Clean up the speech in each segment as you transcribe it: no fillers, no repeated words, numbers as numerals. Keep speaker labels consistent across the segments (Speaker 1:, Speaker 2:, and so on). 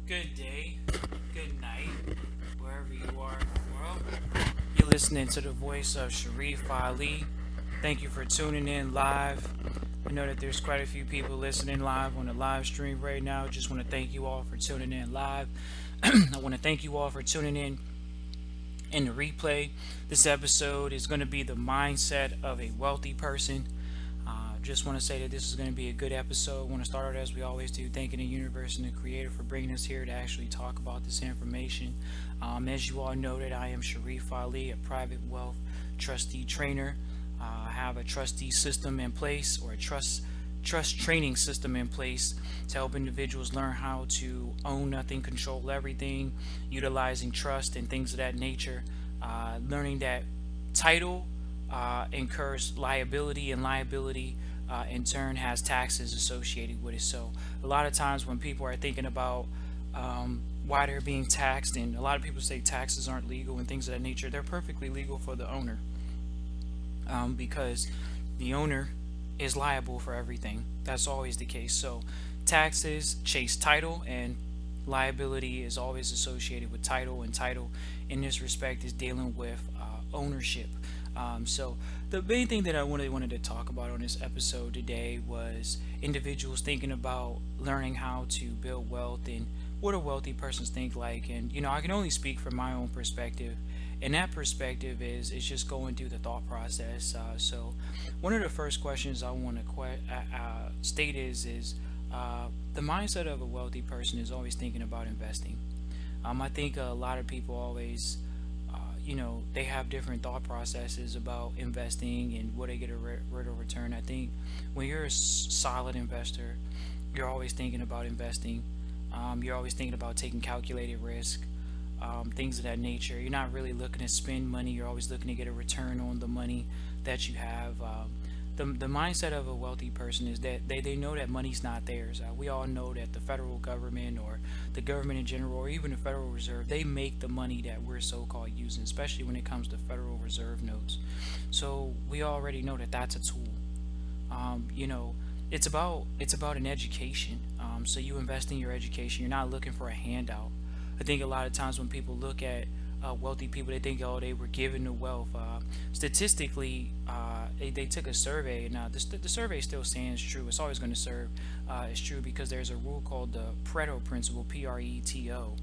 Speaker 1: Good day, good night, wherever you are in the world. You're listening to the voice of Sharif Ali. Thank you for tuning in live. I know that there's quite a few people listening live on the live stream right now. Just want to thank you all for tuning in live. I want to thank you all for tuning in the replay. This episode is going to be the mindset of a wealthy person. Just want to say that this is going to be a good episode. I want to start out as we always do, thanking the universe and the creator for bringing us here to actually talk about this information. As you all know, that I am Sharif Ali, a private wealth trustee trainer. I have a trustee system in place, or a trust training system in place to help individuals learn how to own nothing, control everything, utilizing trust and things of that nature. Learning that title incurs liability, and liability in turn has taxes associated with it. So a lot of times when people are thinking about why they're being taxed, and a lot of people say taxes aren't legal and things of that nature, they're perfectly legal for the owner, because the owner is liable for everything. That's always the case. So taxes chase title, and liability is always associated with title, and title in this respect is dealing with ownership. So the main thing that I wanted to talk about on this episode today was individuals thinking about learning how to build wealth, and what a wealthy persons think like. And I can only speak from my own perspective, and that perspective is just going through the thought process. So one of the first questions I want to state is the mindset of a wealthy person is always thinking about investing. I think a lot of people always, they have different thought processes about investing and what they get a rate of return. I think when you're a solid investor, you're always thinking about investing. You're always thinking about taking calculated risk, things of that nature. You're not really looking to spend money. You're always looking to get a return on the money that you have. The mindset of a wealthy person is that they know that money's not theirs. We all know that the federal government, or the government in general, or even the Federal Reserve, they make the money that we're so-called using, especially when it comes to Federal Reserve notes. So we already know that that's a tool. It's about an education. So you invest in your education. You're not looking for a handout. I think a lot of times when people look at wealthy people, they think, oh, they were given the wealth. Statistically, they took a survey, and the survey still stands true. It's always going to serve as true, because there's a rule called the Pareto principle, Preto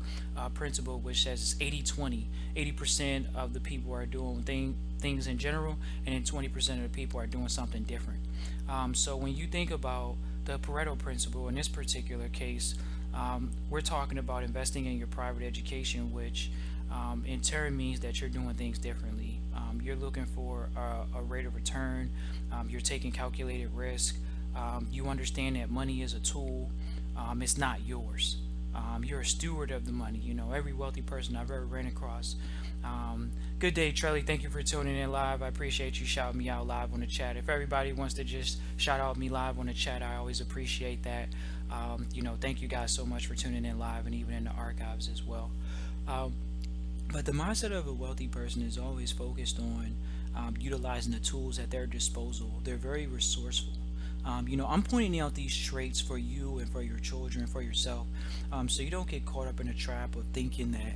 Speaker 1: principle, which says it's 80-20. 80% of the people are doing things in general, and then 20% of the people are doing something different. So when you think about the Pareto principle in this particular case, we're talking about investing in your private education, which in turn means that you're doing things differently. You're looking for a rate of return. You're taking calculated risk. You understand that money is a tool. It's not yours. You're a steward of the money. Every wealthy person I've ever ran across. Good day, Trelly. Thank you for tuning in live. I appreciate you shouting me out live on the chat. If everybody wants to just shout out me live on the chat, I always appreciate that. Thank you guys so much for tuning in live, and even in the archives as well. Um, but the mindset of a wealthy person is always focused on utilizing the tools at their disposal. They're very resourceful. I'm pointing out these traits for you and for your children and for yourself, so you don't get caught up in a trap of thinking that,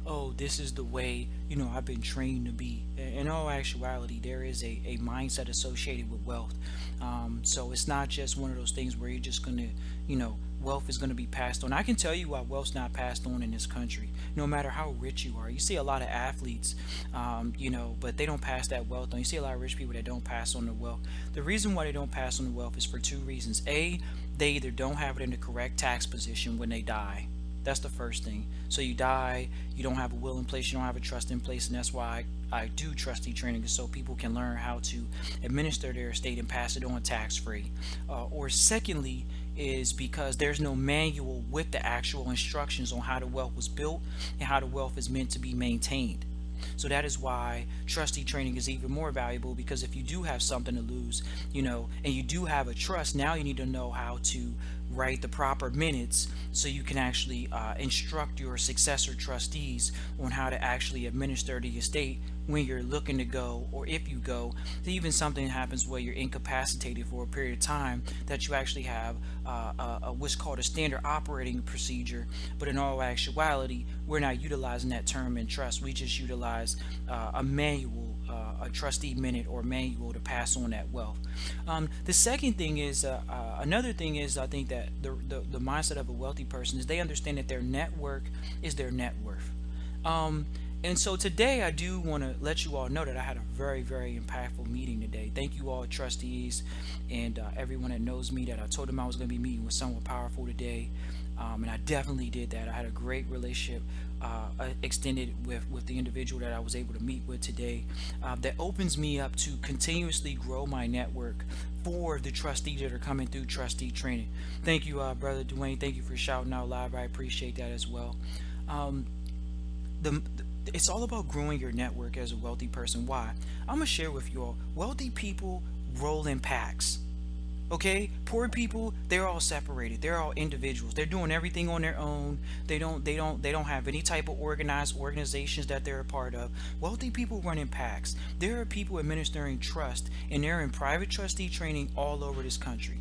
Speaker 1: oh, this is the way, I've been trained to be. In all actuality, there is a mindset associated with wealth. So it's not just one of those things where you're just going to, wealth is going to be passed on. I can tell you why wealth's not passed on in this country, no matter how rich you are. You see a lot of athletes, but they don't pass that wealth on. You see a lot of rich people that don't pass on the wealth. The reason why they don't pass on the wealth is for two reasons. A, they either don't have it in the correct tax position when they die. That's the first thing. So you die, you don't have a will in place, you don't have a trust in place, and that's why I do trustee training, so people can learn how to administer their estate and pass it on tax free. Or secondly, is because there's no manual with the actual instructions on how the wealth was built and how the wealth is meant to be maintained. So that is why trustee training is even more valuable, because if you do have something to lose, and you do have a trust, now you need to know how to write the proper minutes so you can actually instruct your successor trustees on how to actually administer the estate when you're looking to go, or if you go. Even something happens where you're incapacitated for a period of time, that you actually have what's called a standard operating procedure. But in all actuality, we're not utilizing that term in trust. We just utilize a manual, a trustee minute or manual to pass on that wealth. The second thing is, another thing is, I think that the mindset of a wealthy person is they understand that their network is their net worth. Um, and so today I do want to let you all know that I had a very, very impactful meeting today. Thank you all, trustees, and everyone that knows me, that I told them I was going to be meeting with someone powerful today. And I definitely did that. I had a great relationship extended with the individual that I was able to meet with today, that opens me up to continuously grow my network for the trustees that are coming through trustee training. Thank you, Brother Dwayne. Thank you for shouting out live. I appreciate that as well. Um, the it's all about growing your network as a wealthy person. Why? I'm gonna share with you all. Wealthy people roll in packs. Okay, poor people, they're all separated. They're all individuals. They're doing everything on their own. They don't have any type of organized organizations that they're a part of. Wealthy people run in packs. There are people administering trust, and they're in private trustee training all over this country.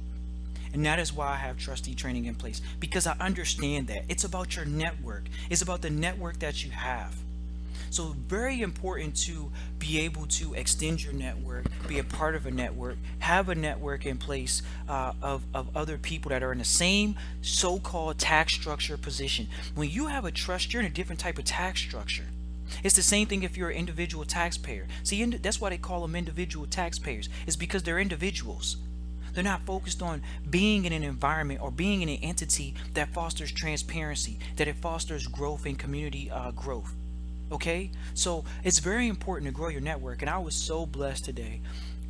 Speaker 1: And that is why I have trustee training in place, because I understand that it's about your network. It's about the network that you have. So very important to be able to extend your network, be a part of a network, have a network in place of other people that are in the same so-called tax structure position. When you have a trust, you're in a different type of tax structure. It's the same thing if you're an individual taxpayer. See, that's why they call them individual taxpayers. It's because they're individuals. They're not focused on being in an environment or being in an entity that fosters transparency, that it fosters growth and community growth. Okay, so it's very important to grow your network, and I was so blessed today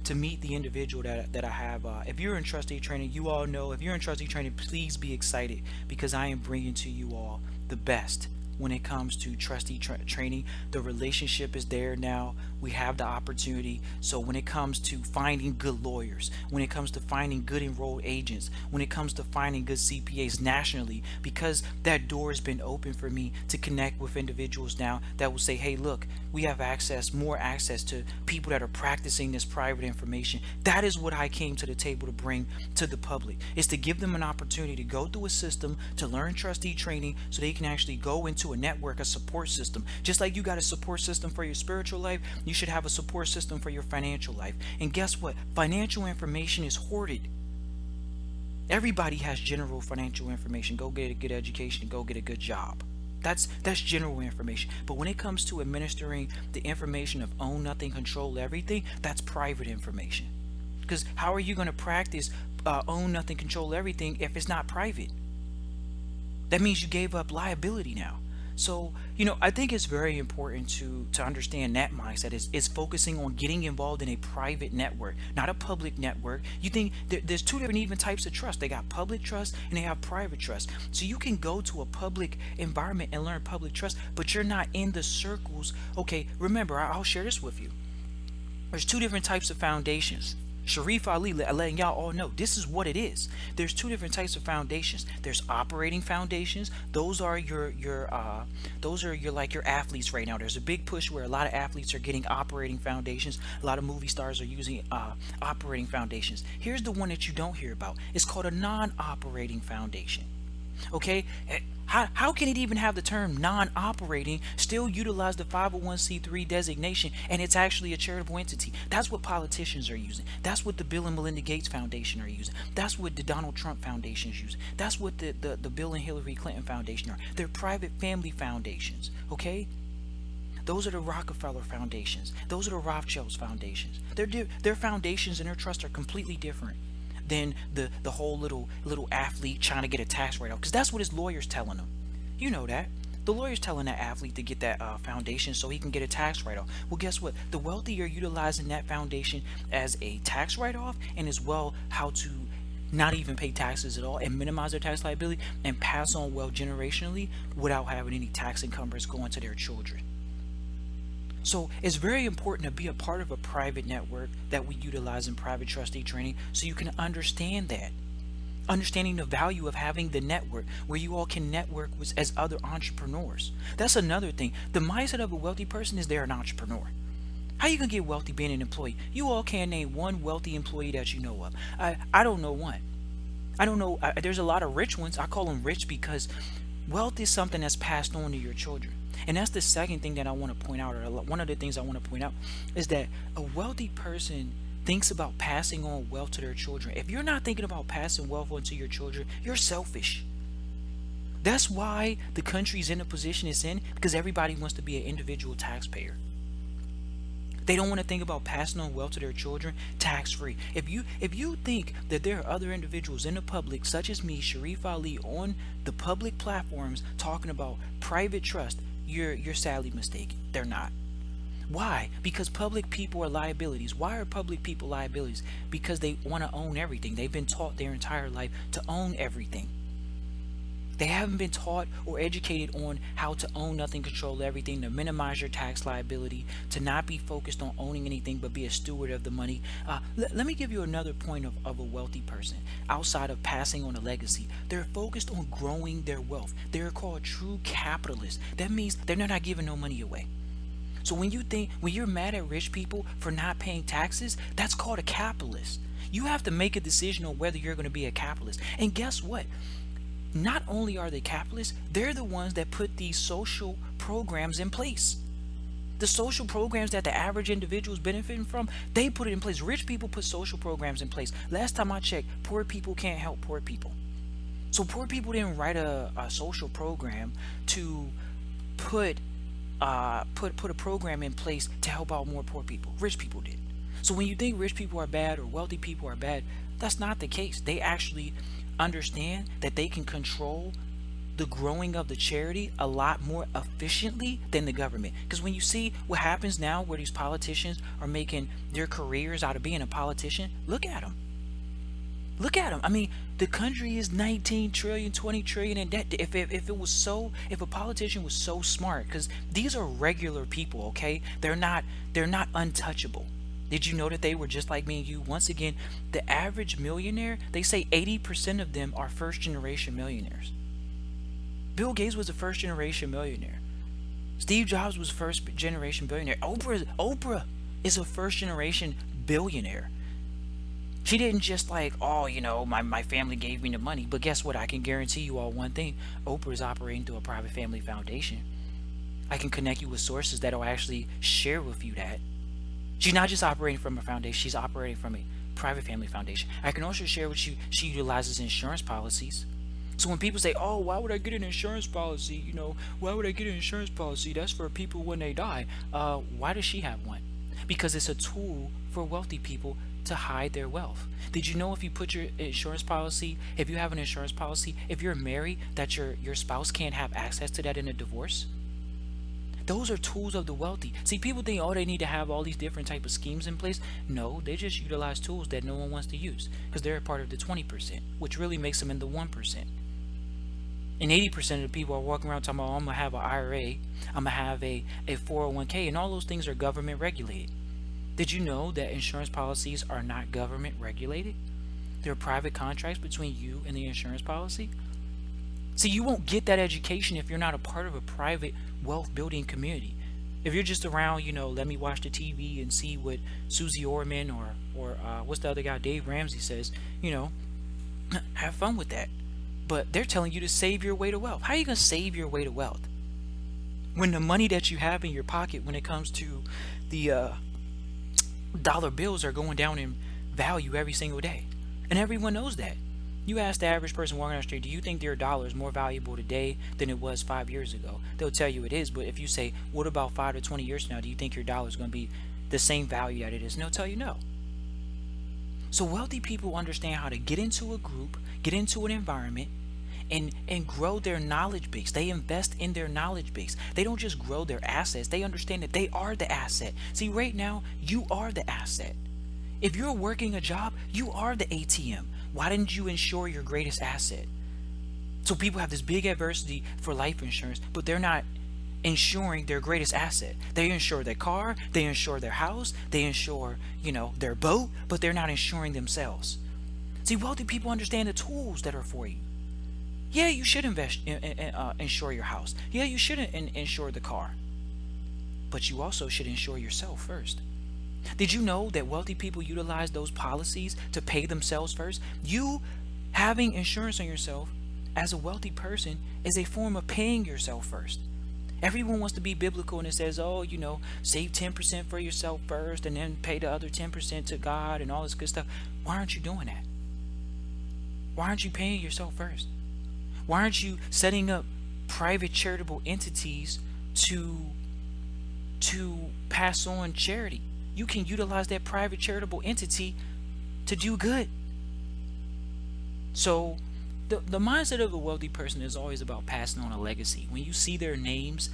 Speaker 1: to meet the individual that I have. If you're in trustee training, you all know, if you're in trustee training, please be excited, because I am bringing to you all the best when it comes to trustee training. The relationship is there now. We have the opportunity. So when it comes to finding good lawyers, when it comes to finding good enrolled agents, when it comes to finding good CPAs nationally, because that door has been open for me to connect with individuals now that will say, hey, look, we have more access to people that are practicing this private information. That is what I came to the table to bring to the public, is to give them an opportunity to go through a system, to learn trustee training, so they can actually go into a network, a support system. Just like you got a support system for your spiritual life, you should have a support system for your financial life. And guess what? Financial information is hoarded. Everybody has general financial information. Go get a good education, go get a good job. That's general information. But when it comes to administering the information of own nothing, control everything, that's private information. Because how are you going to practice own nothing, control everything if it's not private? That means you gave up liability now. So, I think it's very important to understand that mindset is focusing on getting involved in a private network, not a public network. You think there's two different even types of trust. They got public trust and they have private trust. So you can go to a public environment and learn public trust, but you're not in the circles. Okay, remember, I'll share this with you. There's two different types of foundations. Sharif Ali letting y'all all know this is what it is. There's two different types of foundations. There's operating foundations. Those are your like your athletes right now. There's a big push where a lot of athletes are getting operating foundations. A lot of movie stars are using operating foundations. Here's the one that you don't hear about. It's called a non-operating foundation. Okay, how can it even have the term non-operating, still utilize the 501c3 designation, and it's actually a charitable entity? That's what politicians are using. That's what the Bill and Melinda Gates Foundation are using. That's what the Donald Trump Foundation is using. That's what the Bill and Hillary Clinton Foundation are. They're private family foundations. Okay, those are the Rockefeller foundations. Those are the Rothschilds foundations. Their foundations and their trusts are completely different than the whole little athlete trying to get a tax write-off, because that's what his lawyer's telling him. You know that. The lawyer's telling that athlete to get that foundation so he can get a tax write-off. Well, guess what? The wealthy are utilizing that foundation as a tax write-off, and as well how to not even pay taxes at all and minimize their tax liability and pass on wealth generationally without having any tax encumbrance going to their children. So it's very important to be a part of a private network that we utilize in private trustee training, so you can understand that. Understanding the value of having the network where you all can network with as other entrepreneurs. That's another thing. The mindset of a wealthy person is they're an entrepreneur. How you gonna get wealthy being an employee? You all can't name one wealthy employee that you know of. I don't know one. I don't know. There's a lot of rich ones. I call them rich because wealth is something that's passed on to your children. And that's the second thing that I want to point out, or one of the things I want to point out, is that a wealthy person thinks about passing on wealth to their children. If you're not thinking about passing wealth on to your children, you're selfish. That's why the country's in the position it's in, because everybody wants to be an individual taxpayer. They don't want to think about passing on wealth to their children tax free. If you think that there are other individuals in the public, such as me, Sharif Ali, on the public platforms talking about private trust, you're sadly mistaken. They're not. Why? Because public people are liabilities. Why are public people liabilities? Because they want to own everything. They've been taught their entire life to own everything. They haven't been taught or educated on how to own nothing, control everything, to minimize your tax liability, to not be focused on owning anything, but be a steward of the money. Let me give you another point of a wealthy person outside of passing on a legacy. They're focused on growing their wealth. They're called true capitalists. That means they're not giving no money away. So when you're mad at rich people for not paying taxes, that's called a capitalist. You have to make a decision on whether you're going to be a capitalist. And guess what? Not only are they capitalists, they're the ones that put these social programs in place. The social programs that the average individual is benefiting from, they put it in place. Rich people put social programs in place. Last time I checked, poor people can't help poor people. So poor people didn't write a social program to put put a program in place to help out more poor people. Rich people did. So when you think rich people are bad or wealthy people are bad, that's not the case. They actually understand that they can control the growing of the charity a lot more efficiently than the government. Because when you see what happens now where these politicians are making their careers out of being a politician, look at them. Look at them. I mean, the country is 19 trillion, 20 trillion in debt. If a politician was so smart, because these are regular people, okay? They're not untouchable. Did you know that they were just like me and you? Once again, the average millionaire, they say 80% of them are first generation millionaires. Bill Gates was a first generation millionaire. Steve Jobs was first generation billionaire. Oprah is a first generation billionaire. She didn't just like, oh, my family gave me the money. But guess what? I can guarantee you all one thing. Oprah is operating through a private family foundation. I can connect you with sources that will actually share with you that. She's not just operating from a foundation. She's operating from a private family foundation. I can also share with you, she utilizes insurance policies. So when people say, oh, why would I get an insurance policy? Why would I get an insurance policy? That's for people when they die. Why does she have one? Because it's a tool for wealthy people to hide their wealth. Did you know if you put your insurance policy, if you have an insurance policy, if you're married, that your spouse can't have access to that in a divorce? Those are tools of the wealthy. See, people think, oh, they need to have all these different type of schemes in place. No, they just utilize tools that no one wants to use because they're a part of the 20%, which really makes them in the 1%. And 80% of the people are walking around talking about, oh, I'm going to have an IRA, I'm going to have a 401k, and all those things are government regulated. Did you know that insurance policies are not government regulated? They're private contracts between you and the insurance policy. See, you won't get that education if you're not a part of a private wealth building community. If you're just around, let me watch the TV and see what Susie Orman or what's the other guy, Dave Ramsey says, have fun with that. But they're telling you to save your way to wealth. How are you going to save your way to wealth when the money that you have in your pocket when it comes to the dollar bills are going down in value every single day? And everyone knows that. You ask the average person walking down the street, do you think their dollar is more valuable today than it was 5 years ago? They'll tell you it is. But if you say, what about 5 to 20 years from now? Do you think your dollar is going to be the same value that it is? And they'll tell you no. So wealthy people understand how to get into a group, get into an environment, and grow their knowledge base. They invest in their knowledge base. They don't just grow their assets. They understand that they are the asset. See, right now, you are the asset. If you're working a job, you are the ATM. Why didn't you insure your greatest asset? So people have this big adversity for life insurance, but they're not insuring their greatest asset. They insure their car, they insure their house, they insure, their boat, but they're not insuring themselves. See, wealthy people understand the tools that are for you. Yeah, you should insure your house. Yeah, you should insure the car. But you also should insure yourself first. Did you know that wealthy people utilize those policies to pay themselves first? You having insurance on yourself as a wealthy person is a form of paying yourself first. Everyone wants to be biblical and it says, oh, save 10% for yourself first and then pay the other 10% to God and all this good stuff. Why aren't you doing that? Why aren't you paying yourself first? Why aren't you setting up private charitable entities to pass on charity? You can utilize that private charitable entity to do good. So the mindset of a wealthy person is always about passing on a legacy. When you see their names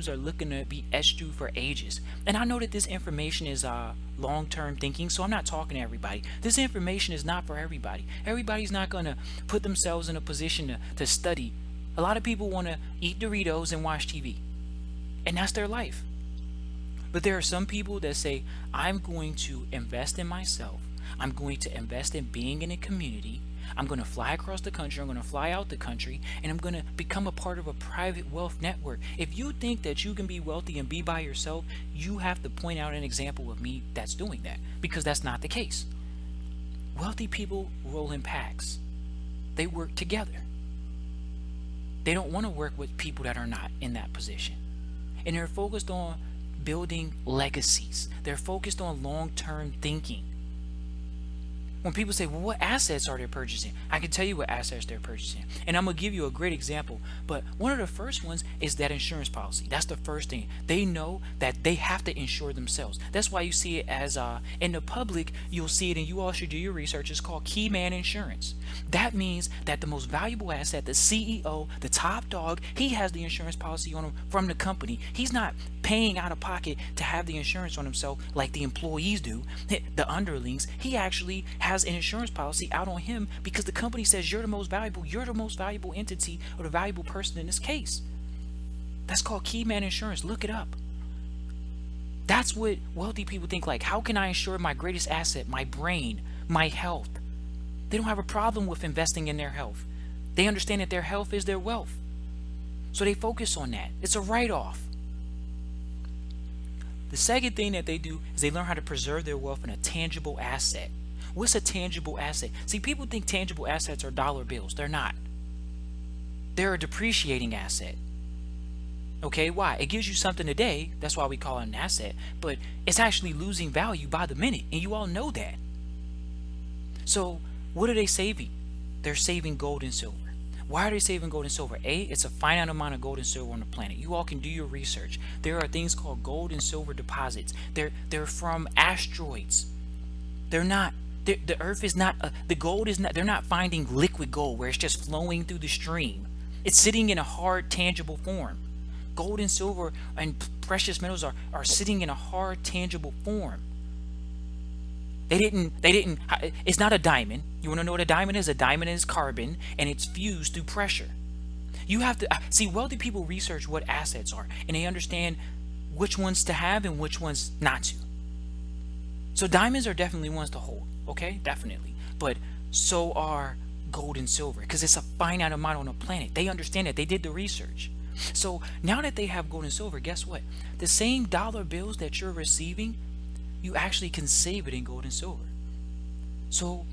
Speaker 1: are looking to be etched through for ages. And I know that this information is long-term thinking, so I'm not talking to everybody. This information is not for everybody. Everybody's not going to put themselves in a position to study. A lot of people want to eat Doritos and watch TV. And that's their life. But there are some people that say, I'm going to invest in myself. I'm going to invest in being in a community. I'm going to fly across the country. I'm going to fly out the country. And I'm going to become a part of a private wealth network. If you think that you can be wealthy and be by yourself, you have to point out an example of me that's doing that. Because that's not the case. Wealthy people roll in packs. They work together. They don't want to work with people that are not in that position. And they're focused on building legacies. They're focused on long-term thinking. When people say, well, what assets are they purchasing? I can tell you what assets they're purchasing. And I'm going to give you a great example. But one of the first ones is that insurance policy. That's the first thing. They know that they have to insure themselves. That's why you see it as, in the public, you'll see it, and you all should do your research. It's called key man insurance. That means that the most valuable asset, the CEO, the top dog, he has the insurance policy on him from the company. He's not paying out of pocket to have the insurance on himself like the employees do, the underlings. He actually has an insurance policy out on him because the company says you're the most valuable entity or the valuable person in this case. That's called key man insurance. Look it up. That's what wealthy people think. Like, how can I insure my greatest asset, my brain, my health? They don't have a problem with investing in their health. They understand that their health is their wealth. So they focus on that. It's a write-off. The second thing that they do is they learn how to preserve their wealth in a tangible asset. What's a tangible asset? See, people think tangible assets are dollar bills. They're not. They're a depreciating asset. Okay, why? It gives you something today. That's why we call it an asset. But it's actually losing value by the minute. And you all know that. So what are they saving? They're saving gold and silver. Why are they saving gold and silver? A, it's a finite amount of gold and silver on the planet. You all can do your research. There are things called gold and silver deposits. They're from asteroids. They're not. The earth is not, the gold is not, they're not finding liquid gold where it's just flowing through the stream. It's sitting in a hard, tangible form. Gold and silver and precious metals are sitting in a hard, tangible form. It's not a diamond. You want to know what a diamond is? A diamond is carbon and it's fused through pressure. You have to, see, wealthy people research what assets are and they understand which ones to have and which ones not to. So diamonds are definitely ones to hold. Okay, definitely. But so are gold and silver because it's a finite amount on the planet. They understand that. They did the research. So now that they have gold and silver, guess what? The same dollar bills that you're receiving, you actually can save it in gold and silver. So,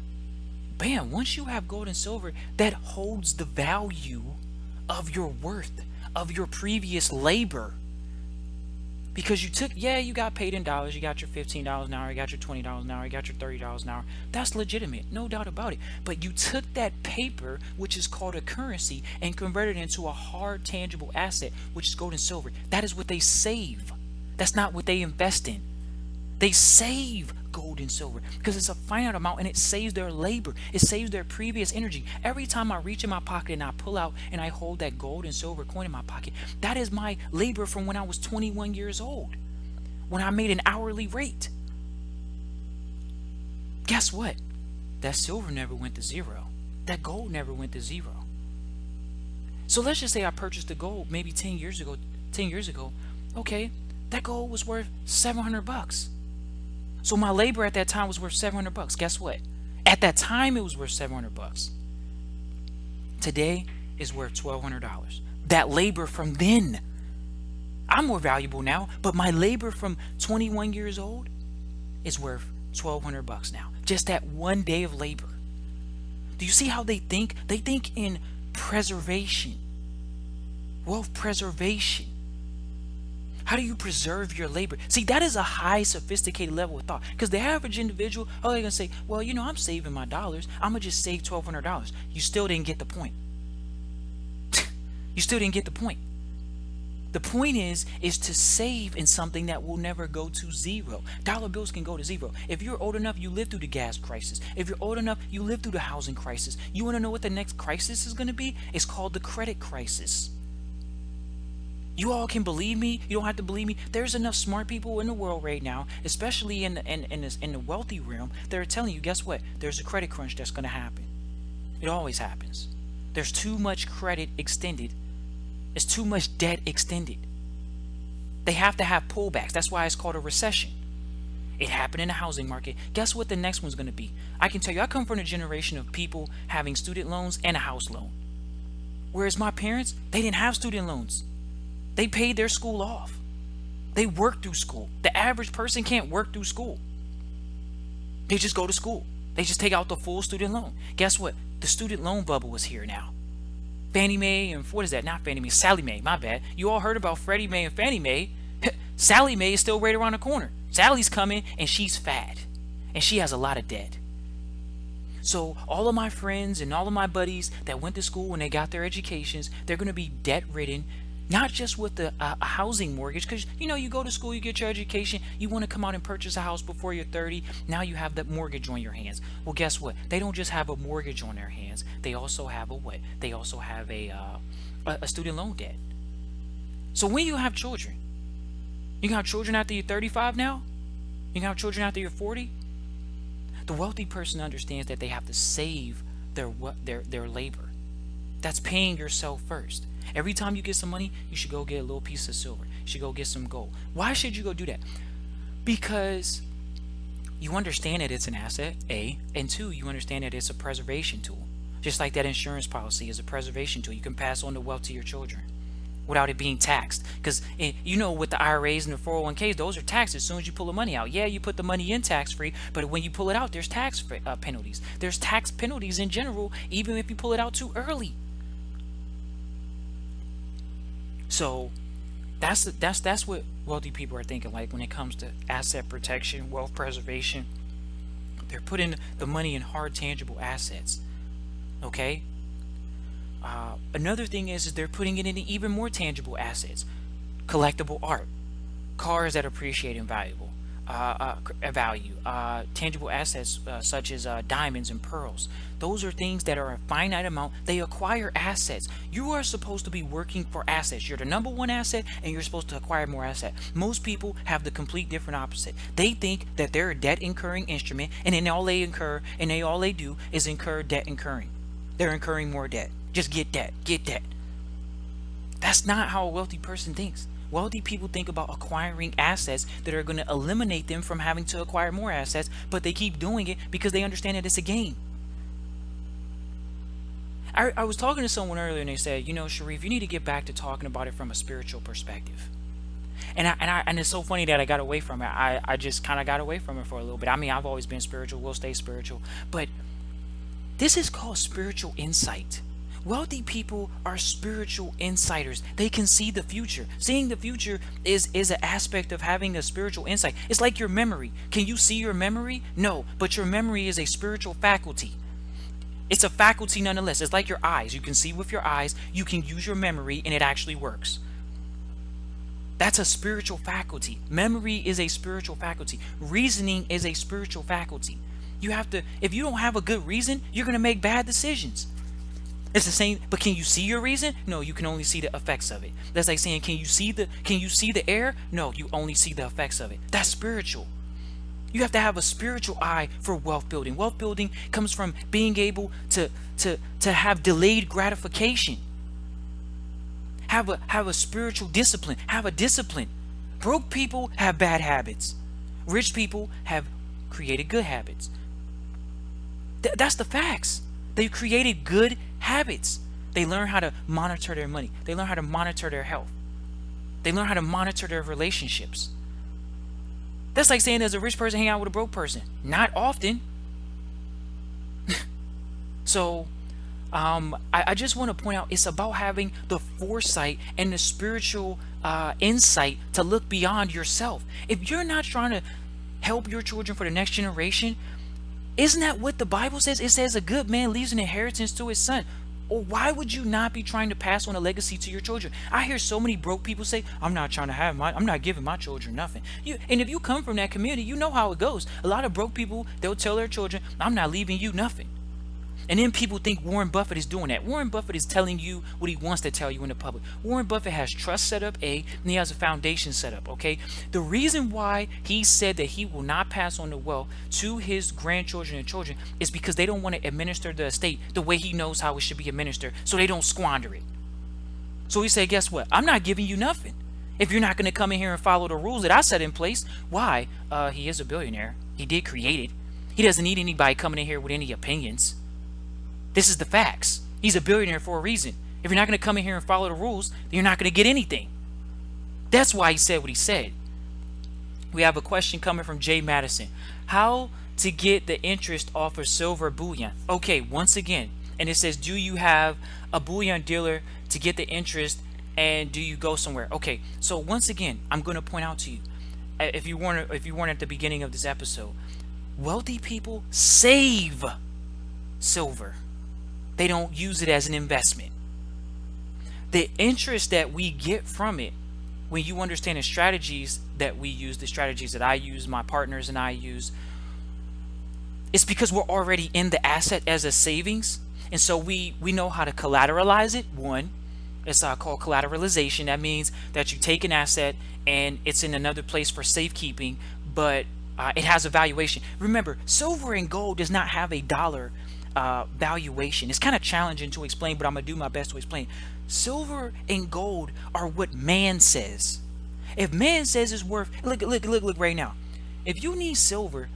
Speaker 1: bam, once you have gold and silver, that holds the value of your worth, of your previous labor. Because you got paid in dollars, you got your $15 an hour, you got your $20 an hour, you got your $30 an hour. That's legitimate, no doubt about it. But you took that paper, which is called a currency, and converted it into a hard, tangible asset, which is gold and silver. That is what they save. That's not what they invest in. They save gold and silver because it's a finite amount and it saves their labor. It saves their previous energy. Every time I reach in my pocket and I pull out and I hold that gold and silver coin in my pocket, that is my labor from when I was 21 years old, when I made an hourly rate. Guess what? That silver never went to zero. That gold never went to zero. So let's just say I purchased the gold maybe 10 years ago. Okay, that gold was worth $700. So my labor at that time was worth $700. Guess what? At that time, it was worth 700 bucks. Today is worth $1,200. That labor from then, I'm more valuable now, but my labor from 21 years old is worth 1,200 bucks now. Just that one day of labor. Do you see how they think? They think in preservation, wealth preservation. How do you preserve your labor? See, that is a high, sophisticated level of thought. Because the average individual, oh, they're going to say, well, I'm saving my dollars. I'm going to just save $1,200. You still didn't get the point. You still didn't get the point. The point is to save in something that will never go to zero. Dollar bills can go to zero. If you're old enough, you lived through the gas crisis. If you're old enough, you lived through the housing crisis. You want to know what the next crisis is going to be? It's called the credit crisis. You all can believe me. You don't have to believe me. There's enough smart people in the world right now, especially in the wealthy realm, that are telling you, guess what? There's a credit crunch that's going to happen. It always happens. There's too much credit extended. It's too much debt extended. They have to have pullbacks. That's why it's called a recession. It happened in the housing market. Guess what the next one's going to be? I can tell you, I come from a generation of people having student loans and a house loan. Whereas my parents, they didn't have student loans. They paid their school off. They worked through school. The average person can't work through school. They just go to school. They just take out the full student loan. Guess what? The student loan bubble is here now. Fannie Mae and what is that? Not Fannie Mae, Sallie Mae. My bad. You all heard about Freddie Mae and Fannie Mae. Sallie Mae is still right around the corner. Sally's coming and she's fat. And she has a lot of debt. So all of my friends and all of my buddies that went to school when they got their educations, they're going to be debt ridden. Not just with a housing mortgage, because you go to school, you get your education, you want to come out and purchase a house before you're 30. Now you have that mortgage on your hands. Well, guess what? They don't just have a mortgage on their hands. They also have a what? They also have a student loan debt. So when you have children, you can have children after you're 35 now. You can have children after you're 40. The wealthy person understands that they have to save their labor. That's paying yourself first. Every time you get some money, you should go get a little piece of silver. You should go get some gold. Why should you go do that? Because you understand that it's an asset, A, and two, you understand that it's a preservation tool. Just like that insurance policy is a preservation tool. You can pass on the wealth to your children without it being taxed. Because with the IRAs and the 401ks, those are taxed as soon as you pull the money out. Yeah, you put the money in tax-free, but when you pull it out, there's tax penalties. There's tax penalties in general, even if you pull it out too early. So that's what wealthy people are thinking like when it comes to asset protection, wealth preservation. They're putting the money in hard, tangible assets. Okay. Another thing is they're putting it in even more tangible assets, collectible art, cars that appreciate in value, tangible assets such as diamonds and pearls. Those are things that are a finite amount. They acquire assets. You are supposed to be working for assets. You're the number one asset, and you're supposed to acquire more asset. Most people have the complete different opposite. They think that they're a debt incurring instrument, and then all they do is incur debt incurring. They're incurring more debt. Just get debt. That's not how a wealthy person thinks. Wealthy people think about acquiring assets that are going to eliminate them from having to acquire more assets, but they keep doing it because they understand that it's a game. I was talking to someone earlier and they said, Sharif, you need to get back to talking about it from a spiritual perspective. And it's so funny that I got away from it. I just kind of got away from it for a little bit. I mean, I've always been spiritual, will stay spiritual, but this is called spiritual insight. Wealthy people are spiritual insiders. They can see the future. Seeing the future is an aspect of having a spiritual insight. It's like your memory. Can you see your memory? No, but your memory is a spiritual faculty. It's a faculty nonetheless. It's like your eyes. You can see with your eyes. You can use your memory and it actually works. That's a spiritual faculty. Memory is a spiritual faculty. Reasoning is a spiritual faculty. If you don't have a good reason, you're going to make bad decisions. It's the same, but can you see your reason? No, you can only see the effects of it. That's like saying, can you see the air? No, you only see the effects of it. That's spiritual. You have to have a spiritual eye for wealth building. Wealth building comes from being able to have delayed gratification. Have a spiritual discipline. Have a discipline. Broke people have bad habits. Rich people have created good habits. That's the facts. They've created good habits. They learn how to monitor their money. They learn how to monitor their health. They learn how to monitor their relationships. That's like saying there's a rich person hang out with a broke person. Not often. So I just want to point out it's about having the foresight and the spiritual insight to look beyond yourself. If you're not trying to help your children for the next generation, isn't that what the Bible says? It says a good man leaves an inheritance to his son. Or why would you not be trying to pass on a legacy to your children? I hear so many broke people say, I'm not giving my children nothing. And if you come from that community, you know how it goes. A lot of broke people, they'll tell their children, I'm not leaving you nothing. And then people think Warren Buffett is doing that. Warren Buffett is telling you what he wants to tell you in the public. Warren Buffett has trust set up, and he has a foundation set up, okay? The reason why he said that he will not pass on the wealth to his grandchildren and children is because they don't want to administer the estate the way he knows how it should be administered, so they don't squander it. So he said, guess what? I'm not giving you nothing if you're not going to come in here and follow the rules that I set in place. Why? He is a billionaire. He did create it. He doesn't need anybody coming in here with any opinions. This is the facts. He's a billionaire for a reason. If you're not going to come in here and follow the rules, then you're not going to get anything. That's why he said what he said. We have a question coming from Jay Madison. How to get the interest off of silver bullion? Okay, once again, and it says, do you have a bullion dealer to get the interest, and do you go somewhere? Okay, so once again, I'm going to point out to you, if you weren't at the beginning of this episode, wealthy people save silver. They don't use it as an investment. The interest that we get from it, when you understand the strategies that we use, the strategies that I use, my partners and I use, it's because we're already in the asset as a savings. And so we know how to collateralize it. One, it's called collateralization. That means that you take an asset and it's in another place for safekeeping, but it has a valuation. Remember, silver and gold does not have a dollar valuation. It's kind of challenging to explain, but I'm gonna do my best to explain. Silver and gold are what man says. If man says it's worth, look right now. If you need silver,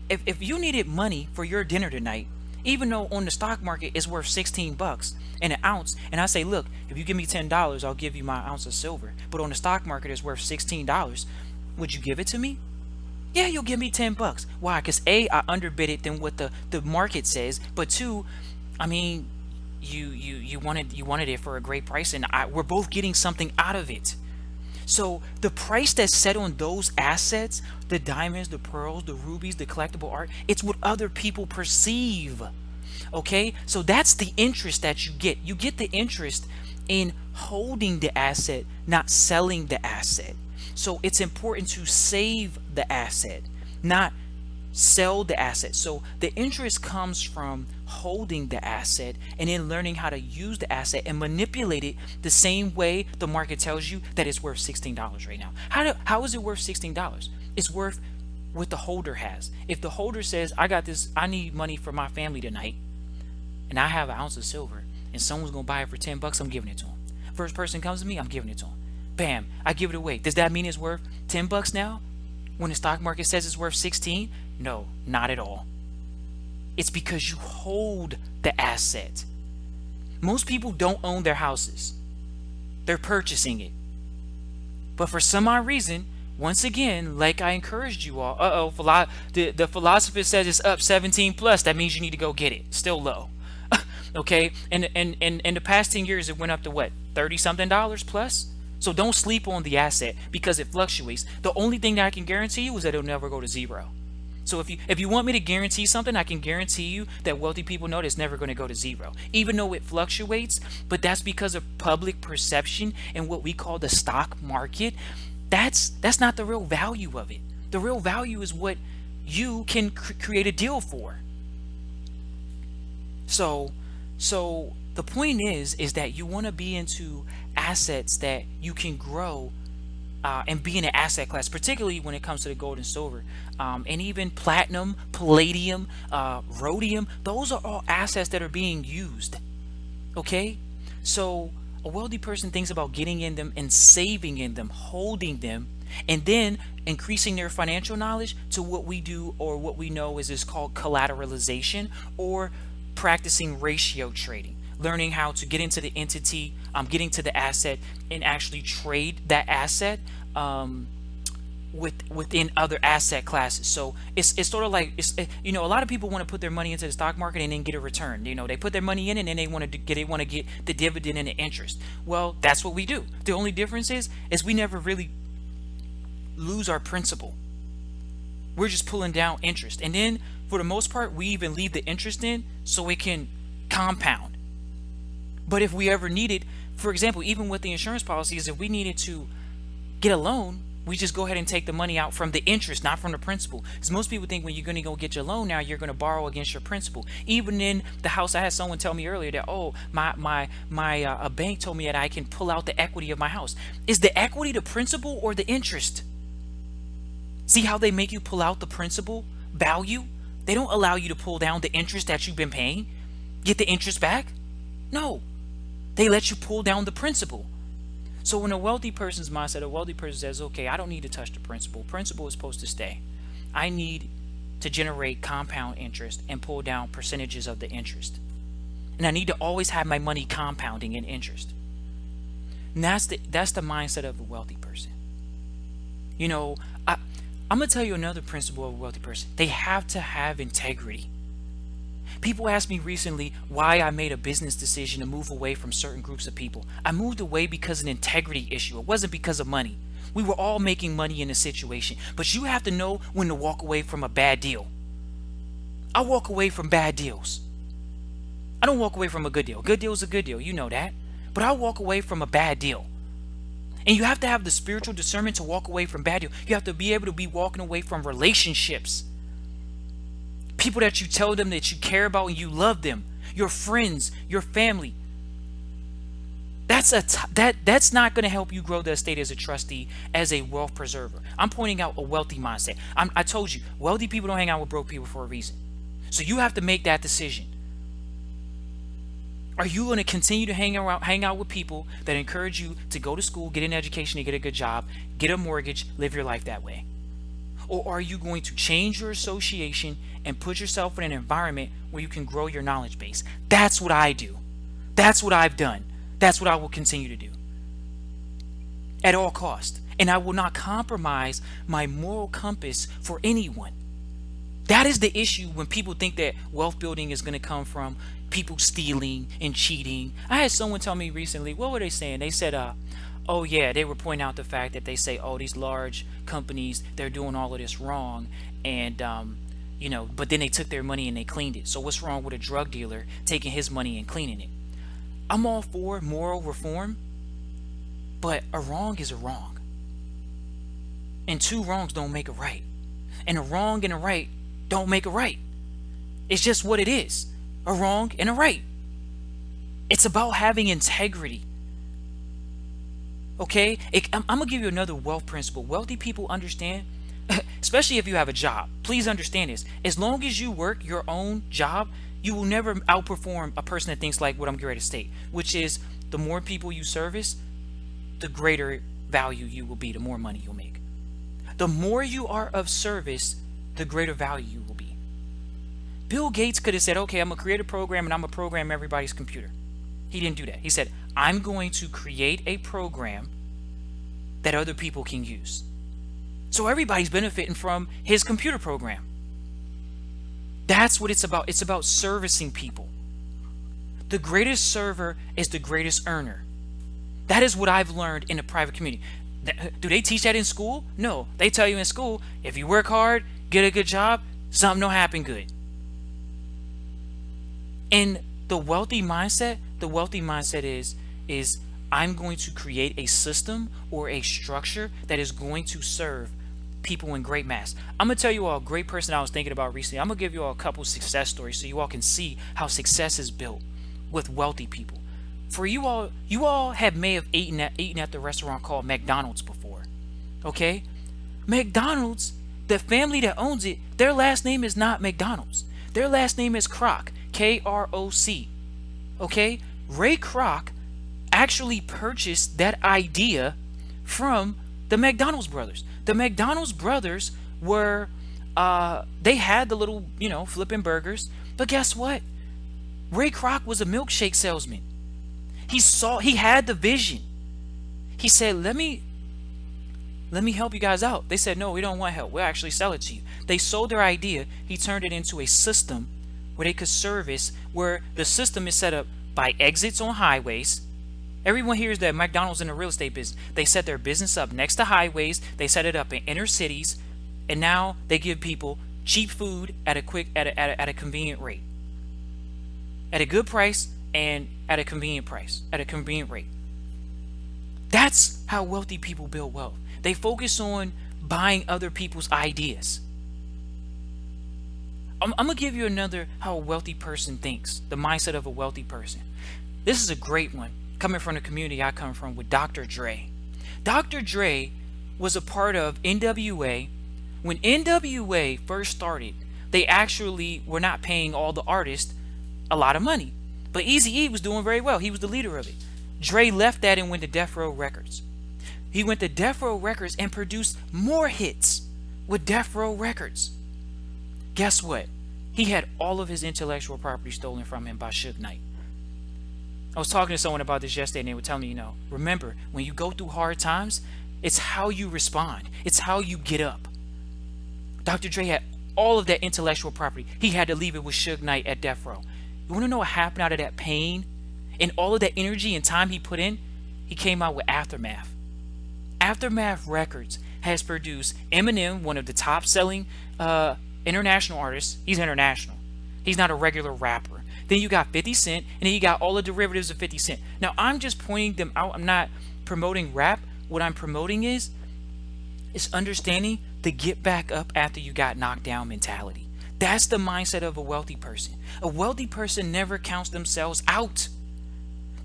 Speaker 1: if you needed money for your dinner tonight, even though on the stock market it's worth 16 bucks an ounce, and I say, look, if you give me $10, I'll give you my ounce of silver, but on the stock market it's worth $16, would you give it to me? Yeah, you'll give me 10 bucks. Why? Because A, I underbid it than what the market says. But two, I mean, you wanted it for a great price, and we're both getting something out of it. So the price that's set on those assets, the diamonds, the pearls, the rubies, the collectible art, it's what other people perceive. Okay? So that's the interest that you get. You get the interest in holding the asset, not selling the asset. So it's important to save the asset, not sell the asset. So the interest comes from holding the asset and then learning how to use the asset and manipulate it the same way the market tells you that it's worth $16 right now. How is it worth $16? It's worth what the holder has. If the holder says, I need money for my family tonight, and I have an ounce of silver, and someone's gonna buy it for 10 bucks, I'm giving it to them. First person comes to me, I'm giving it to them. Bam, I give it away. Does that mean it's worth 10 bucks now when the stock market says it's worth 16? No, not at all. It's because you hold the asset. Most people don't own their houses. They're purchasing it. But for some odd reason, once again, like I encouraged you all, the philosopher says it's up 17 plus. That means you need to go get it. Still low. Okay, and in the past 10 years, it went up to what, 30 something dollars plus? So don't sleep on the asset because it fluctuates. The only thing that I can guarantee you is that it'll never go to zero. So if you want me to guarantee something, I can guarantee you that wealthy people know that it's never going to go to zero, even though it fluctuates. But that's because of public perception and what we call the stock market. That's not the real value of it. The real value is what you can create a deal for. So the point is that you want to be into assets that you can grow and be in an asset class, particularly when it comes to the gold and silver, and even platinum, palladium, rhodium. Those are all assets that are being used. Okay, so A wealthy person thinks about getting in them and saving in them, holding them, and then increasing their financial knowledge to what we do, or what we know is called collateralization, or practicing ratio trading, learning how to get into the entity, getting to the asset, and actually trade that asset within other asset classes. So it's sort of like, a lot of people want to put their money into the stock market and then get a return. They put their money in and then they want to get the dividend and the interest. Well, that's what we do. The only difference is we never really lose our principal. We're just pulling down interest, and then for the most part we even leave the interest in so it can compound. But if we ever needed, for example, even with the insurance policies, if we needed to get a loan, we just go ahead and take the money out from the interest, not from the principal. Because most people think when you're going to go get your loan now, you're going to borrow against your principal. Even in the house, I had someone tell me earlier that, oh, my a bank told me that I can pull out the equity of my house. Is the equity the principal or the interest? See how they make you pull out the principal value? They don't allow you to pull down the interest that you've been paying, get the interest back. No, they let you pull down the principal. So in a wealthy person's mindset, a wealthy person says, okay, I don't need to touch the principal. Principal is supposed to stay. I need to generate compound interest and pull down percentages of the interest. And I need to always have my money compounding in interest. And that's the mindset of a wealthy person. I'm going to tell you another principle of a wealthy person. They have to have integrity. People asked me recently why I made a business decision to move away from certain groups of people. I moved away because of an integrity issue. It wasn't because of money. We were all making money in a situation, but you have to know when to walk away from a bad deal. I walk away from bad deals. I don't walk away from a good deal. Good deal is a good deal, you know that. But I walk away from a bad deal. And you have to have the spiritual discernment to walk away from bad deals. You have to be able to be walking away from relationships. People that you tell them that you care about and you love them, your friends, your family. That's not going to help you grow the estate as a trustee, as a wealth preserver. I'm pointing out a wealthy mindset. I told you, wealthy people don't hang out with broke people for a reason. So you have to make that decision. Are you going to continue to hang out with people that encourage you to go to school, get an education, and get a good job, get a mortgage, live your life that way? Or are you going to change your association and put yourself in an environment where you can grow your knowledge base? That's what I do. That's what I've done. That's what I will continue to do at all costs. And I will not compromise my moral compass for anyone. That is the issue when people think that wealth building is going to come from people stealing and cheating. I had someone tell me recently, what were they saying? They said, oh yeah, they were pointing out the fact that they say, oh, these large companies, they're doing all of this wrong, and but then they took their money and they cleaned it. So what's wrong with a drug dealer taking his money and cleaning it? I'm all for moral reform, but a wrong is a wrong, and two wrongs don't make a right, and a wrong and a right don't make a right. It's just what it is, a wrong and a right. It's about having integrity. Okay, I'm gonna give you another wealth principle. Wealthy people understand, especially if you have a job. Please understand this. As long as you work your own job, you will never outperform a person that thinks like what I'm getting ready to state, which is the more people you service, the greater value you will be, the more money you'll make. The more you are of service, the greater value you will be. Bill Gates could have said, okay, I'm gonna create a program and I'm gonna program everybody's computer. He didn't do that. He said, I'm going to create a program that other people can use. So everybody's benefiting from his computer program. That's what it's about. It's about servicing people. The greatest server is the greatest earner. That is what I've learned in the private community. Do they teach that in school? No. They tell you in school, if you work hard, get a good job, something will happen good. And the wealthy mindset is I'm going to create a system or a structure that is going to serve people in great mass. I'm gonna tell you all a great person I was thinking about recently. I'm gonna give you all a couple success stories so you all can see how success is built with wealthy people. For you all may have eaten at the restaurant called McDonald's before. Okay? McDonald's, the family that owns it, their last name is not McDonald's. Their last name is Kroc, K-R-O-C. Okay? Ray Kroc actually purchased that idea from the McDonald's brothers. The McDonald's brothers were, they had the little, flipping burgers. But guess what? Ray Kroc was a milkshake salesman. He had the vision. He said, let me help you guys out. They said, no, we don't want help. We'll actually sell it to you. They sold their idea. He turned it into a system where they could service, where the system is set up by exits on highways. Everyone hears that McDonald's in the real estate business. They set their business up next to highways. They set it up in inner cities, and now they give people cheap food at a convenient rate, at a good price, and at a convenient rate. That's how wealthy people build wealth. They focus on buying other people's ideas. I'm gonna give you another how a wealthy person thinks, the mindset of a wealthy person. This is a great one, coming from the community I come from, with Dr. Dre. Dr. Dre was a part of NWA. When NWA first started, they actually were not paying all the artists a lot of money, but Eazy-E was doing very well. He was the leader of it. Dre left that and went to Death Row Records. He went to Death Row Records and produced more hits with Death Row Records. Guess what? He had all of his intellectual property stolen from him by Suge Knight. I was talking to someone about this yesterday, and they were telling me, remember, when you go through hard times, it's how you respond. It's how you get up. Dr. Dre had all of that intellectual property. He had to leave it with Suge Knight at Death Row. You want to know what happened out of that pain and all of that energy and time he put in? He came out with Aftermath. Aftermath Records has produced Eminem, one of the top selling international artists. He's international. He's not a regular rapper. Then you got 50 Cent, and then you got all the derivatives of 50 Cent. Now, I'm just pointing them out. I'm not promoting rap. What I'm promoting is understanding the get back up after you got knocked down mentality. That's the mindset of a wealthy person. A wealthy person never counts themselves out.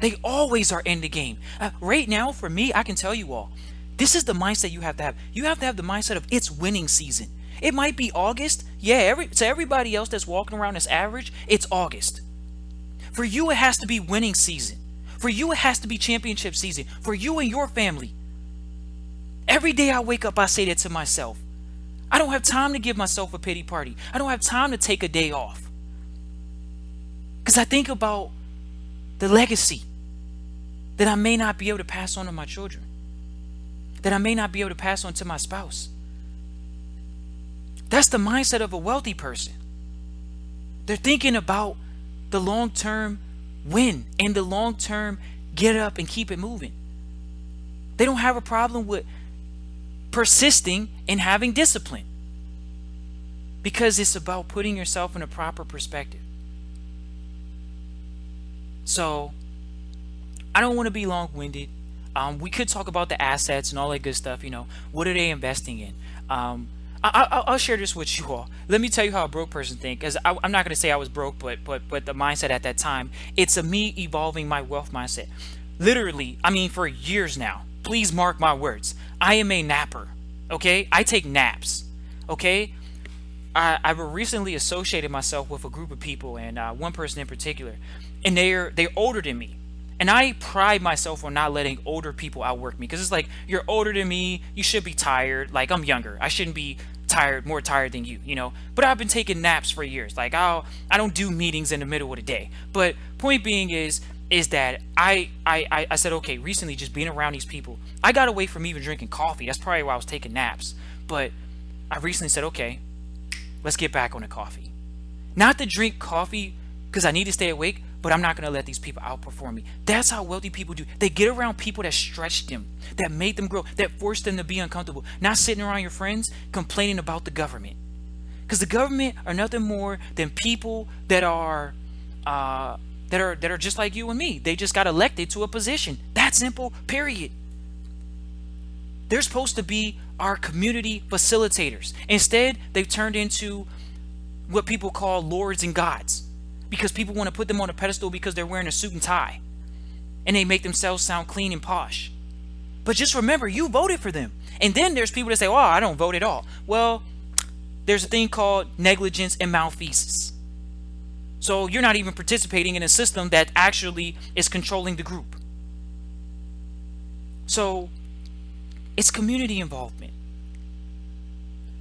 Speaker 1: They always are in the game. Right now, for me, I can tell you all, this is the mindset you have to have. You have to have the mindset of it's winning season. It might be August. Yeah, to everybody else that's walking around as average, it's August. For you, it has to be winning season. For you, it has to be championship season. For you and your family. Every day I wake up, I say that to myself. I don't have time to give myself a pity party. I don't have time to take a day off. Because I think about the legacy that I may not be able to pass on to my children, that I may not be able to pass on to my spouse. That's the mindset of a wealthy person. They're thinking about the long-term win and the long-term get up and keep it moving. They don't have a problem with persisting and having discipline, because it's about putting yourself in a proper perspective. So I don't want to be long-winded. We could talk about the assets and all that good stuff. What are they investing in? I'll share this with you all. Let me tell you how a broke person thinks, because I'm not going to say I was broke, but the mindset at that time, it's me evolving my wealth mindset. Literally, for years now. Please mark my words. I am a napper. Okay, I take naps. Okay, I've recently associated myself with a group of people, and one person in particular, and they're older than me. And I pride myself on not letting older people outwork me, because it's like, you're older than me, you should be tired. Like, I'm younger, I shouldn't be more tired than you, But I've been taking naps for years. Like, I don't do meetings in the middle of the day. But point being is that I said, okay, recently, just being around these people, I got away from even drinking coffee. That's probably why I was taking naps. But I recently said, okay, let's get back on the coffee. Not to drink coffee because I need to stay awake, but I'm not going to let these people outperform me. That's how wealthy people do. They get around people that stretch them, that made them grow, that forced them to be uncomfortable. Not sitting around your friends complaining about the government. Because the government are nothing more than people that are just like you and me. They just got elected to a position. That simple, period. They're supposed to be our community facilitators. Instead, they've turned into what people call lords and gods, because people want to put them on a pedestal because they're wearing a suit and tie, and they make themselves sound clean and posh. But just remember, you voted for them. And then there's people that say, oh, I don't vote at all. Well, there's a thing called negligence and malfeasance. So you're not even participating in a system that actually is controlling the group. So it's community involvement.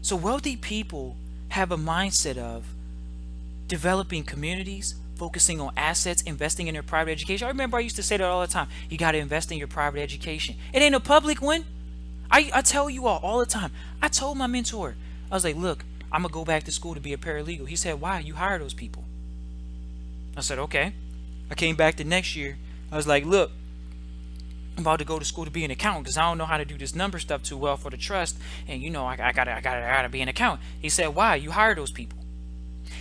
Speaker 1: So wealthy people have a mindset of developing communities, focusing on assets, investing in their private education. I remember I used to say that all the time. You got to invest in your private education. It ain't a public one. I tell you all the time. I told my mentor, I was like, look, I'm going to go back to school to be a paralegal. He said, why? You hire those people. I said, okay. I came back the next year. I was like, look, I'm about to go to school to be an accountant because I don't know how to do this number stuff too well for the trust. And you know, I gotta be an accountant. He said, why? You hire those people.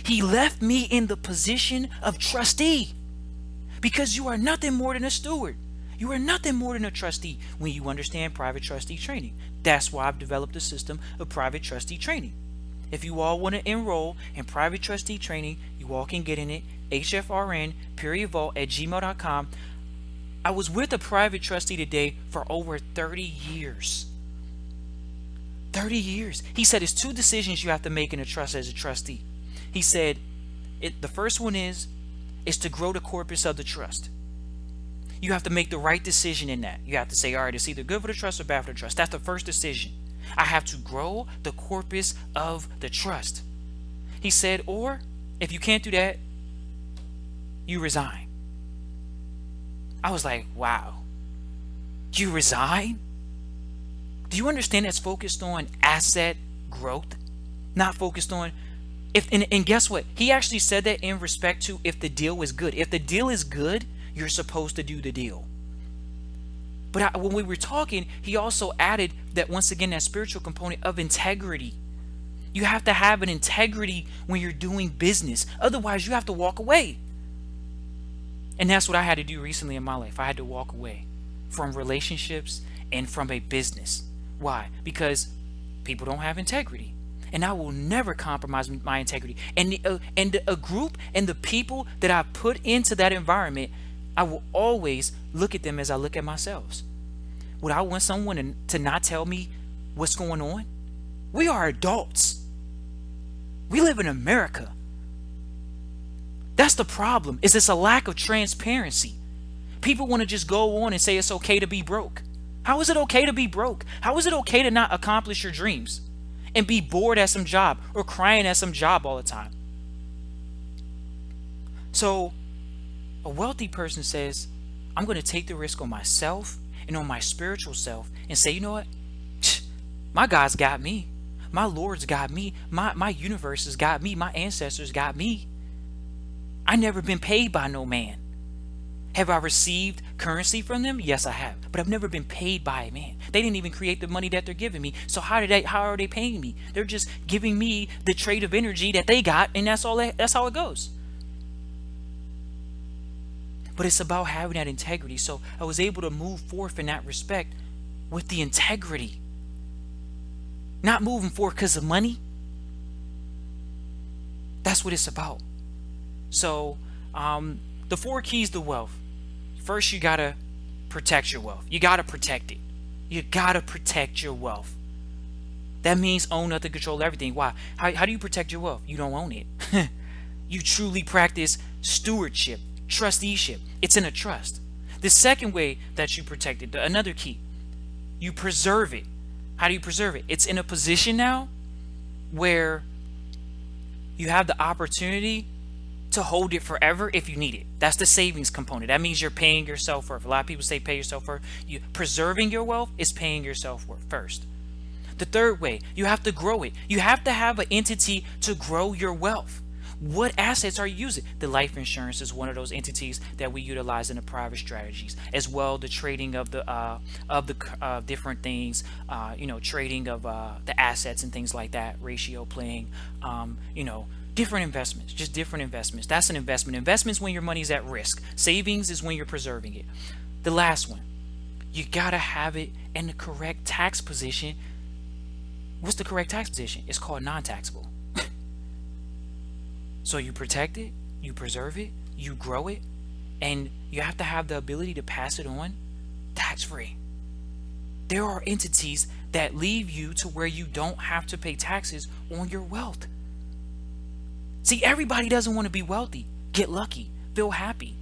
Speaker 1: He left me in the position of trustee because you are nothing more than a steward. You are nothing more than a trustee when you understand private trustee training. That's why I've developed a system of private trustee training. If you all want to enroll in private trustee training, you all can get in it. hfrn.vault@gmail.com. I was with a private trustee today for over 30 years. 30 years. He said it's two decisions you have to make in a trust as a trustee. He said the first one is to grow the corpus of the trust. You have to make the right decision in that. You have to say, all right, it's either good for the trust or bad for the trust. That's the first decision. I have to grow the corpus of the trust. He said, or if you can't do that, you resign. I was like, wow, you resign? Do you understand that's focused on asset growth, not focused on and guess what? He actually said that in respect to if the deal is good. If the deal is good, you're supposed to do the deal. But when we were talking, he also added that once again, that spiritual component of integrity. You have to have an integrity when you're doing business. Otherwise, you have to walk away. And that's what I had to do recently in my life. I had to walk away from relationships and from a business. Why? Because people don't have integrity. And I will never compromise my integrity. And a group and the people that I put into that environment, I will always look at them as I look at myself. Would I want someone to not tell me what's going on? We are adults. We live in America. That's the problem, is it's a lack of transparency. People want to just go on and say it's okay to be broke. How is it okay to be broke? How is it okay to not accomplish your dreams and be bored at some job or crying at some job all the time? So a wealthy person says, I'm going to take the risk on myself and on my spiritual self and say, you know what? My God's got me. My Lord's got me. My universe has got me. My ancestors got me. I never been paid by no man. Have I received currency from them? Yes, I have. But I've never been paid by a man. They didn't even create the money that they're giving me. So how are they paying me? They're just giving me the trade of energy that they got, and that's how it goes. But it's about having that integrity. So I was able to move forth in that respect with the integrity. Not moving forward because of money. That's what it's about. So the 4 keys to wealth. First, you got to protect your wealth. You got to protect it. You got to protect your wealth. That means own nothing, control everything. Why? How do you protect your wealth? You don't own it. You truly practice stewardship, trusteeship. It's in a trust. The second way that you protect it, another key, you preserve it. How do you preserve it? It's in a position now where you have the opportunity to hold it forever if you need it. That's the savings component. That means you're paying yourself worth. A lot of people say pay yourself worth. Preserving your wealth is paying yourself worth first. The third way, you have to grow it. You have to have an entity to grow your wealth. What assets are you using? The life insurance is one of those entities that we utilize in the private strategies, as well the trading of the different things, trading of the assets and things like that, ratio playing, different investments, just different investments. That's an investment. Investments when your money's at risk. Savings is when you're preserving it. The last one, you gotta have it in the correct tax position. What's the correct tax position? It's called non-taxable. So you protect it, you preserve it, you grow it, and you have to have the ability to pass it on tax-free. There are entities that leave you to where you don't have to pay taxes on your wealth. See, everybody doesn't want to be wealthy, get lucky, feel happy.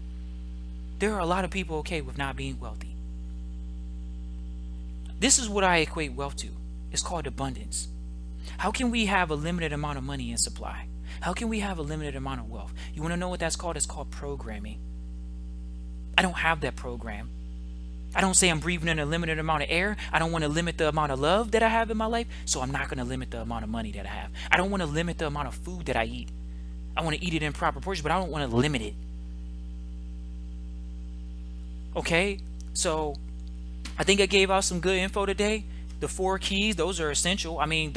Speaker 1: There are a lot of people okay with not being wealthy. this is what I equate wealth to. It's called abundance. How can we have a limited amount of money in supply? How can we have a limited amount of wealth? You want to know what that's called? It's called programming. I don't have that program. I don't say I'm breathing in a limited amount of air. I don't want to limit the amount of love that I have in my life, so I'm not going to limit the amount of money that I have. I don't want to limit the amount of food that I eat. I want to eat it in proper portions, but I don't want to limit it. Okay? So I think I gave out some good info today. The 4 keys, those are essential. I mean,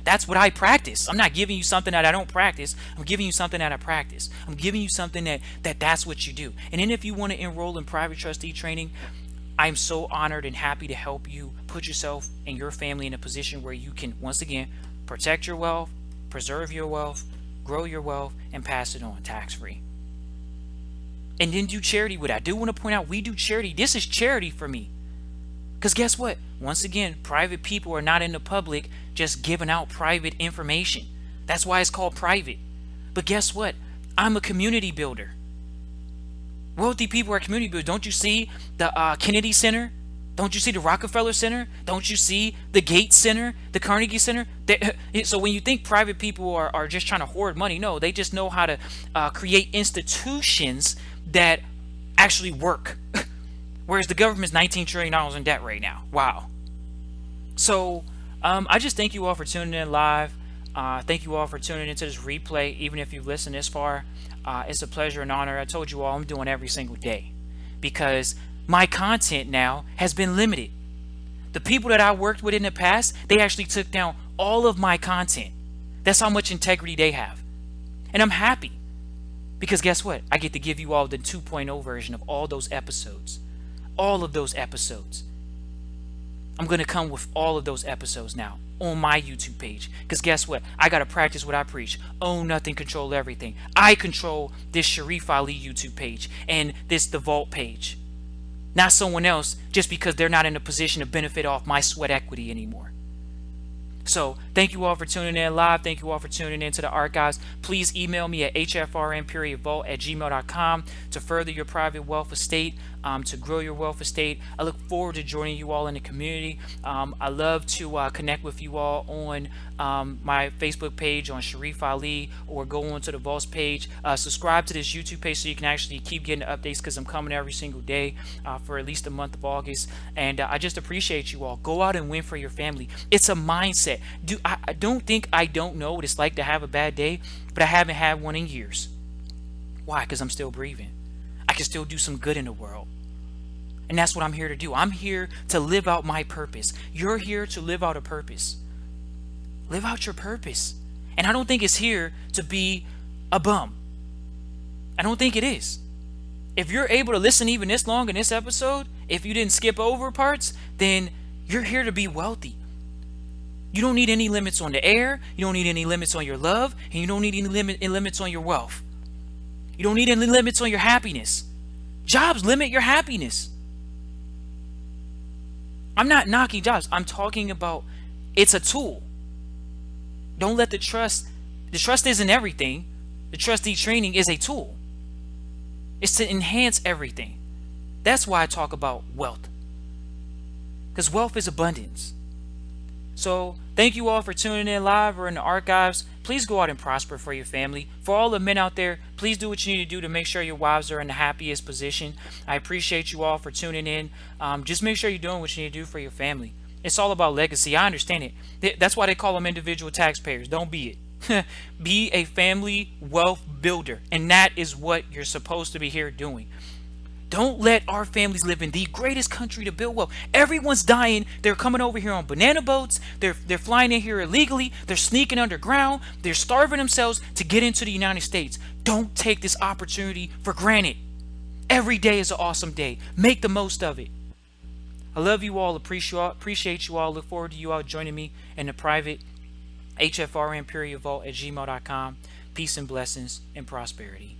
Speaker 1: that's what I practice. I'm not giving you something that I don't practice. I'm giving you something that I practice. I'm giving you something that's what you do. And then if you want to enroll in private trustee training, I'm so honored and happy to help you put yourself and your family in a position where you can, once again, protect your wealth, preserve your wealth, grow your wealth, and pass it on tax-free. And then do charity with it. I do want to point out, we do charity. This is charity for me. Because guess what? Once again, private people are not in the public just giving out private information. That's why it's called private. But guess what? I'm a community builder. Wealthy people are community builders. Don't you see the Kennedy Center? Don't you see the Rockefeller Center? Don't you see the Gates Center, the Carnegie Center? So when you think private people are just trying to hoard money, no, they just know how to create institutions that actually work. Whereas the government's $19 trillion in debt right now. Wow. So I just thank you all for tuning in live. Thank you all for tuning into this replay, even if you've listened this far. It's a pleasure and honor. I told you all I'm doing every single day because my content now has been limited. The people that I worked with in the past, they actually took down all of my content. That's how much integrity they have. And I'm happy because guess what? I get to give you all the 2.0 version of all those episodes. All of those episodes. I'm going to come with all of those episodes now on my YouTube page. Because guess what? I got to practice what I preach. Own nothing, control everything. I control this Sharif Ali YouTube page and this The Vault page. Not someone else just because they're not in a position to benefit off my sweat equity anymore. So thank you all for tuning in live. Thank you all for tuning into the archives. Please email me at hfrn.vault@gmail.com to further your private wealth estate, to grow your wealth estate. I look forward to joining you all in the community. I love to connect with you all on my Facebook page on Sharif Ali, or go on to the Vaults page. Subscribe to this YouTube page so you can actually keep getting updates because I'm coming every single day for at least the month of August. And I just appreciate you all. Go out and win for your family. It's a mindset. I don't think I don't know what it's like to have a bad day, but I haven't had one in years. Why? Because I'm still breathing. I can still do some good in the world. And that's what I'm here to do. I'm here to live out my purpose. You're here to live out a purpose. Live out your purpose. And I don't think it's here to be a bum. I don't think it is. If you're able to listen even this long in this episode, if you didn't skip over parts, then you're here to be wealthy. You don't need any limits on the air. You don't need any limits on your love. And you don't need any limits on your wealth. You don't need any limits on your happiness. Jobs limit your happiness. I'm not knocking jobs. I'm talking about it's a tool. Don't let the trust isn't everything. The trustee training is a tool. It's to enhance everything. That's why I talk about wealth. Because wealth is abundance. So thank you all for tuning in live or in the archives. Please go out and prosper for your family. For all the men out there, please do what you need to do to make sure your wives are in the happiest position. I appreciate you all for tuning in. Just make sure you're doing what you need to do for your family. It's all about legacy. I understand it. That's why they call them individual taxpayers. Don't be it. Be a family wealth builder. And that is what you're supposed to be here doing. Don't let our families live in the greatest country to build wealth. Everyone's dying. They're coming over here on banana boats. They're flying in here illegally. They're sneaking underground. They're starving themselves to get into the United States. Don't take this opportunity for granted. Every day is an awesome day. Make the most of it. I love you all. Appreciate you all. Look forward to you all joining me in the private hfrn.vault@gmail.com. Peace and blessings and prosperity.